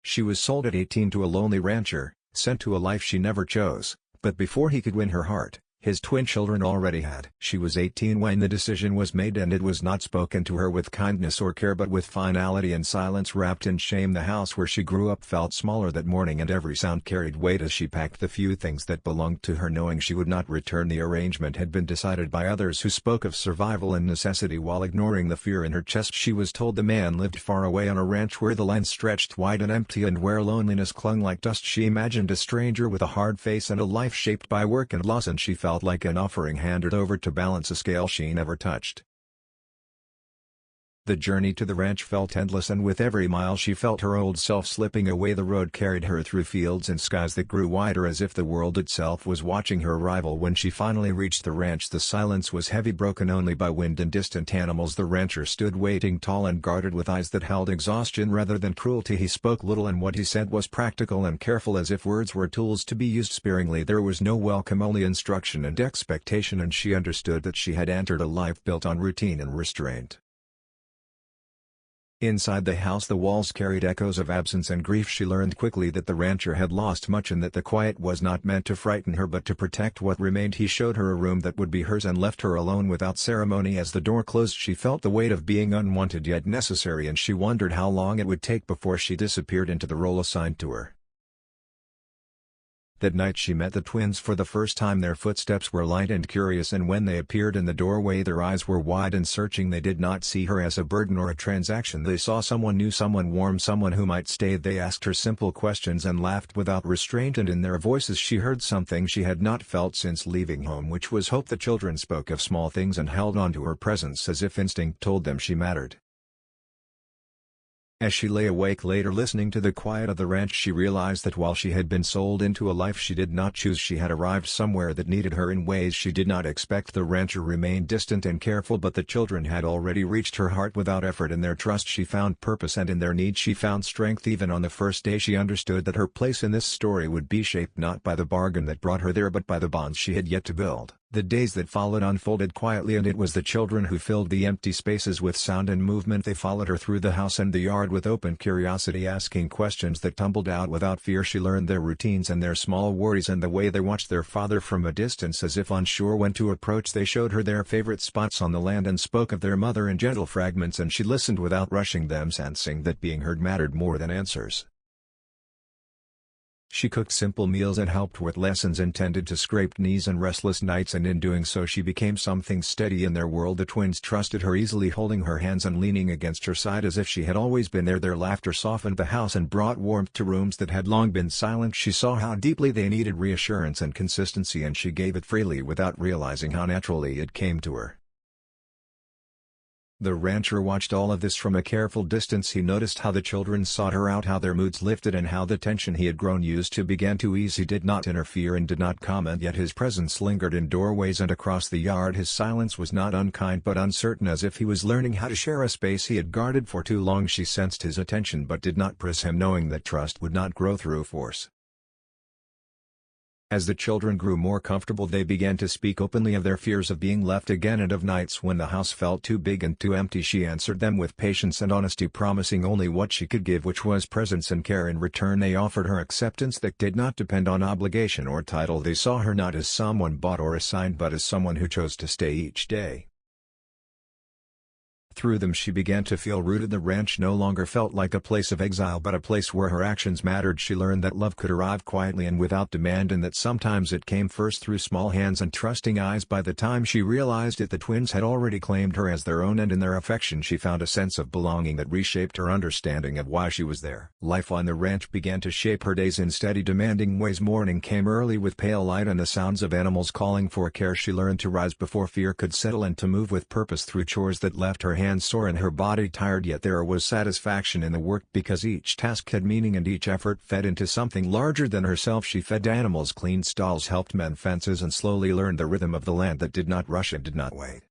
She was sold at 18 to a lonely rancher, sent to a life she never chose, but before he could win her heart, his twin children already had. She was 18 when the decision was made, and it was not spoken to her with kindness or care but with finality and silence wrapped in shame. The house where she grew up felt smaller that morning, and every sound carried weight as she packed the few things that belonged to her, knowing she would not return. The arrangement had been decided by others who spoke of survival and necessity while ignoring the fear in her chest. She was told the man lived far away on a ranch where the land stretched wide and empty and where loneliness clung like dust. She imagined a stranger with a hard face and a life shaped by work and loss, and she felt like an offering handed over to balance a scale she never touched. The journey to the ranch felt endless, and with every mile she felt her old self slipping away. The road carried her through fields and skies that grew wider as if the world itself was watching her arrival. When she finally reached the ranch, the silence was heavy, broken only by wind and distant animals. The rancher stood waiting, tall and guarded, with eyes that held exhaustion rather than cruelty. He spoke little, and what he said was practical and careful, as if words were tools to be used sparingly. There was no welcome, only instruction and expectation, and she understood that she had entered a life built on routine and restraint. Inside the house, the walls carried echoes of absence and grief. She learned quickly that the rancher had lost much, and that the quiet was not meant to frighten her but to protect what remained. He showed her a room that would be hers and left her alone without ceremony. As the door closed, she felt the weight of being unwanted yet necessary, and she wondered how long it would take before she disappeared into the role assigned to her. That night she met the twins for the first time. Their footsteps were light and curious, and when they appeared in the doorway their eyes were wide and searching. They did not see her as a burden or a transaction. They saw someone new, someone warm, someone who might stay. They asked her simple questions and laughed without restraint, and in their voices she heard something she had not felt since leaving home, which was hope. The children spoke of small things and held on to her presence as if instinct told them she mattered. As she lay awake later listening to the quiet of the ranch, she realized that while she had been sold into a life she did not choose, she had arrived somewhere that needed her in ways she did not expect. The rancher remained distant and careful, but the children had already reached her heart. Without effort, in their trust she found purpose, and in their need she found strength. Even on the first day she understood that her place in this story would be shaped not by the bargain that brought her there but by the bonds she had yet to build. The days that followed unfolded quietly, and it was the children who filled the empty spaces with sound and movement. They followed her through the house and the yard with open curiosity, asking questions that tumbled out without fear. She learned their routines and their small worries and the way they watched their father from a distance as if unsure when to approach. They showed her their favorite spots on the land and spoke of their mother in gentle fragments, and she listened without rushing them, sensing that being heard mattered more than answers. She cooked simple meals and helped with lessons intended to scraped knees and restless nights, and in doing so she became something steady in their world. The twins trusted her, easily holding her hands and leaning against her side as if she had always been there. Their laughter softened the house and brought warmth to rooms that had long been silent. She saw how deeply they needed reassurance and consistency, and she gave it freely without realizing how naturally it came to her. The rancher watched all of this from a careful distance. He noticed how the children sought her out, how their moods lifted, and how the tension he had grown used to began to ease. He did not interfere and did not comment, yet his presence lingered in doorways and across the yard. His silence was not unkind but uncertain, as if he was learning how to share a space he had guarded for too long. She sensed his attention but did not press him, knowing that trust would not grow through force. As the children grew more comfortable, they began to speak openly of their fears of being left again and of nights when the house felt too big and too empty. She answered them with patience and honesty, promising only what she could give, which was presence and care. In return they offered her acceptance that did not depend on obligation or title. They saw her not as someone bought or assigned but as someone who chose to stay each day. Through them she began to feel rooted. The ranch no longer felt like a place of exile but a place where her actions mattered. She learned that love could arrive quietly and without demand, and that sometimes it came first through small hands and trusting eyes. By the time she realized it, the twins had already claimed her as their own, and in their affection she found a sense of belonging that reshaped her understanding of why she was there. Life on the ranch began to shape her days in steady, demanding ways. Morning came early with pale light and the sounds of animals calling for care. She learned to rise before fear could settle and to move with purpose through chores that left her hands sore and her body tired, yet there was satisfaction in the work because each task had meaning and each effort fed into something larger than herself. She fed animals, cleaned stalls, helped mend fences, and slowly learned the rhythm of the land that did not rush and did not wait.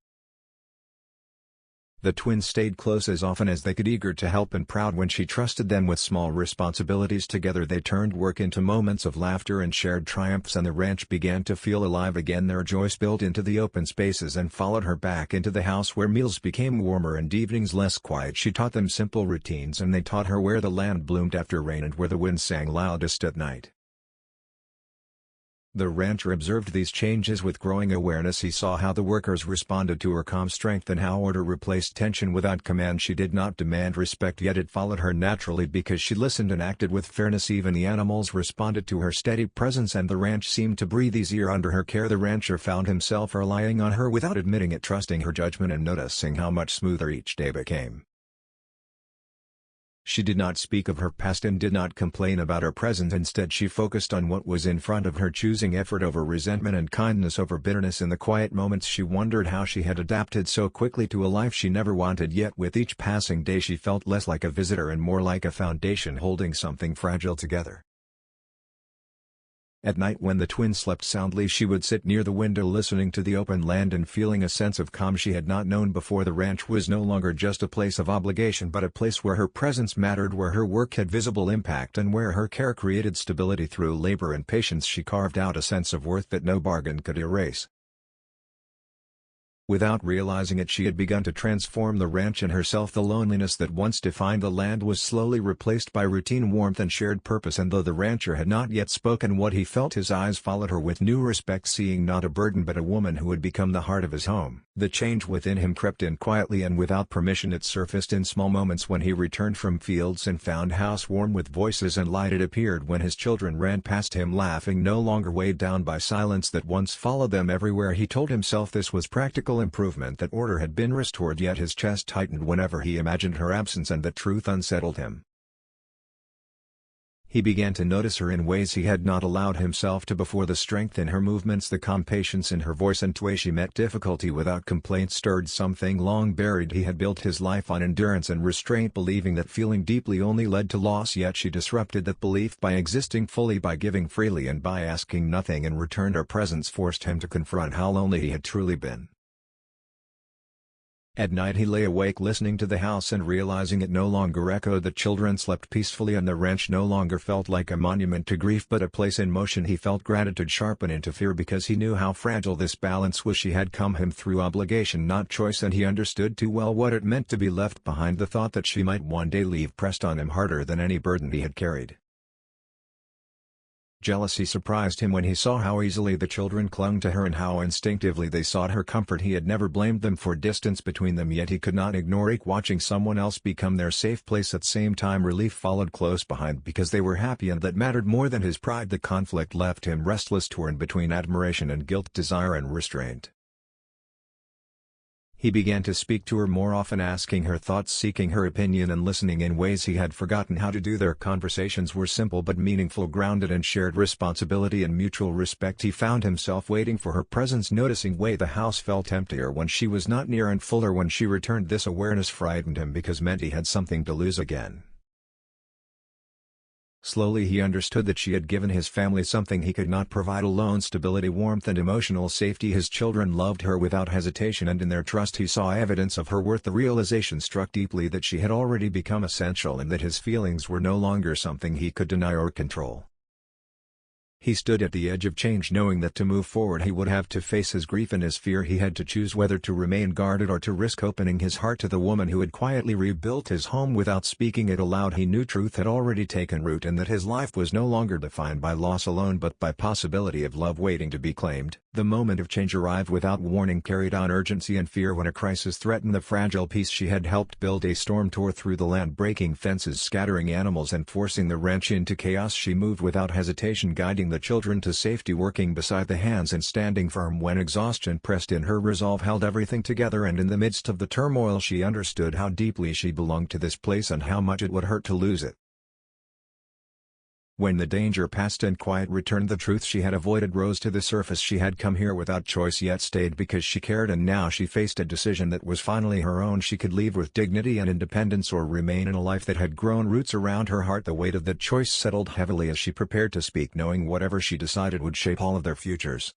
The twins stayed close as often as they could, eager to help and proud when she trusted them with small responsibilities. Together they turned work into moments of laughter and shared triumphs, and the ranch began to feel alive again. Their joy spilled into the open spaces and followed her back into the house, where meals became warmer and evenings less quiet. She taught them simple routines, and they taught her where the land bloomed after rain and where the wind sang loudest at night. The rancher observed these changes with growing awareness. He saw how the workers responded to her calm strength and how order replaced tension without command. She did not demand respect, yet it followed her naturally because she listened and acted with fairness. Even the animals responded to her steady presence, and the ranch seemed to breathe easier under her care. The rancher found himself relying on her without admitting it, trusting her judgment and noticing how much smoother each day became. She did not speak of her past and did not complain about her present. Instead, she focused on what was in front of her, choosing effort over resentment and kindness over bitterness. In the quiet moments she wondered how she had adapted so quickly to a life she never wanted, yet with each passing day she felt less like a visitor and more like a foundation holding something fragile together. At night, when the twins slept soundly, she would sit near the window listening to the open land and feeling a sense of calm she had not known before. The ranch was no longer just a place of obligation, but a place where her presence mattered, where her work had visible impact, and where her care created stability. Through labor and patience she carved out a sense of worth that no bargain could erase. Without realizing it, she had begun to transform the ranch and herself. The loneliness that once defined the land was slowly replaced by routine, warmth, and shared purpose, and though the rancher had not yet spoken what he felt, his eyes followed her with new respect, seeing not a burden but a woman who had become the heart of his home. The change within him crept in quietly and without permission. It surfaced in small moments when he returned from fields and found house warm with voices and light. It appeared when his children ran past him laughing, no longer weighed down by silence that once followed them everywhere. He told himself this was practical improvement, that order had been restored, yet his chest tightened whenever he imagined her absence, and the truth unsettled him. He began to notice her in ways he had not allowed himself to before. The strength in her movements, the calm patience in her voice, and the way she met difficulty without complaint stirred something long buried. He had built his life on endurance and restraint, believing that feeling deeply only led to loss, yet she disrupted that belief by existing fully, by giving freely, and by asking nothing in return. Her presence forced him to confront how lonely he had truly been. At night he lay awake listening to the house and realizing it no longer echoed. The children slept peacefully and the ranch no longer felt like a monument to grief but a place in motion. He felt gratitude sharpen into fear because he knew how fragile this balance was. She had come him through obligation, not choice, and he understood too well what it meant to be left behind. The thought that she might one day leave pressed on him harder than any burden he had carried. Jealousy surprised him when he saw how easily the children clung to her and how instinctively they sought her comfort. He had never blamed them for distance between them, yet he could not ignore it, watching someone else become their safe place. At the same time, relief followed close behind because they were happy, and that mattered more than his pride. The conflict left him restless, torn between admiration and guilt, desire and restraint. He began to speak to her more often, asking her thoughts, seeking her opinion, and listening in ways he had forgotten how to do. Their conversations were simple but meaningful, grounded in shared responsibility and mutual respect. He found himself waiting for her presence, noticing the way the house felt emptier when she was not near and fuller when she returned. This awareness frightened him because it meant he had something to lose again. Slowly he understood that she had given his family something he could not provide alone: stability, warmth and emotional safety. His children loved her without hesitation, and in their trust he saw evidence of her worth. The realization struck deeply that she had already become essential and that his feelings were no longer something he could deny or control. He stood at the edge of change, knowing that to move forward he would have to face his grief and his fear. He had to choose whether to remain guarded or to risk opening his heart to the woman who had quietly rebuilt his home without speaking it aloud. He knew truth had already taken root and that his life was no longer defined by loss alone but by possibility of love waiting to be claimed. The moment of change arrived without warning, carried on urgency and fear. When a crisis threatened the fragile peace she had helped build, a storm tore through the land, breaking fences, scattering animals and forcing the ranch into chaos. She moved without hesitation, guiding the children to safety, working beside the hands and standing firm when exhaustion pressed in. Her resolve held everything together, and in the midst of the turmoil she understood how deeply she belonged to this place and how much it would hurt to lose it. When the danger passed and quiet returned, the truth she had avoided rose to the surface. She had come here without choice, yet stayed because she cared, and now she faced a decision that was finally her own. She could leave with dignity and independence, or remain in a life that had grown roots around her heart. The weight of that choice settled heavily as she prepared to speak, knowing whatever she decided would shape all of their futures.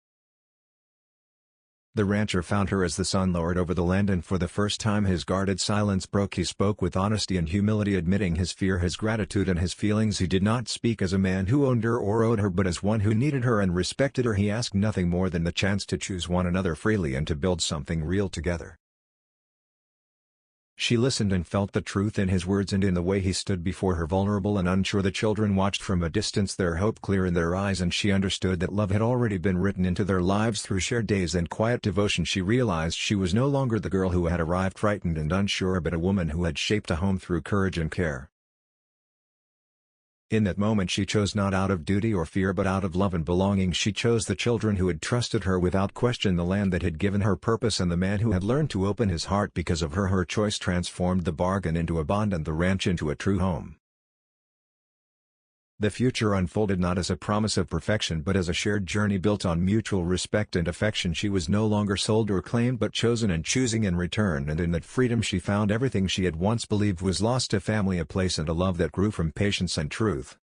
The rancher found her as the Sun Lord over the land, and for the first time his guarded silence broke. He spoke with honesty and humility, admitting his fear, his gratitude and his feelings. He did not speak as a man who owned her or owed her, but as one who needed her and respected her. He asked nothing more than the chance to choose one another freely and to build something real together. She listened and felt the truth in his words and in the way he stood before her, vulnerable and unsure. The children watched from a distance, their hope clear in their eyes, and she understood that love had already been written into their lives through shared days and quiet devotion. She realized she was no longer the girl who had arrived frightened and unsure, but a woman who had shaped a home through courage and care. In that moment she chose not out of duty or fear but out of love and belonging. She chose the children who had trusted her without question, the land that had given her purpose, and the man who had learned to open his heart because of her. Her choice transformed the bargain into a bond and the ranch into a true home. The future unfolded not as a promise of perfection but as a shared journey built on mutual respect and affection. She was no longer sold or claimed but chosen and choosing in return, and in that freedom she found everything she had once believed was lost: a family, a place and a love that grew from patience and truth.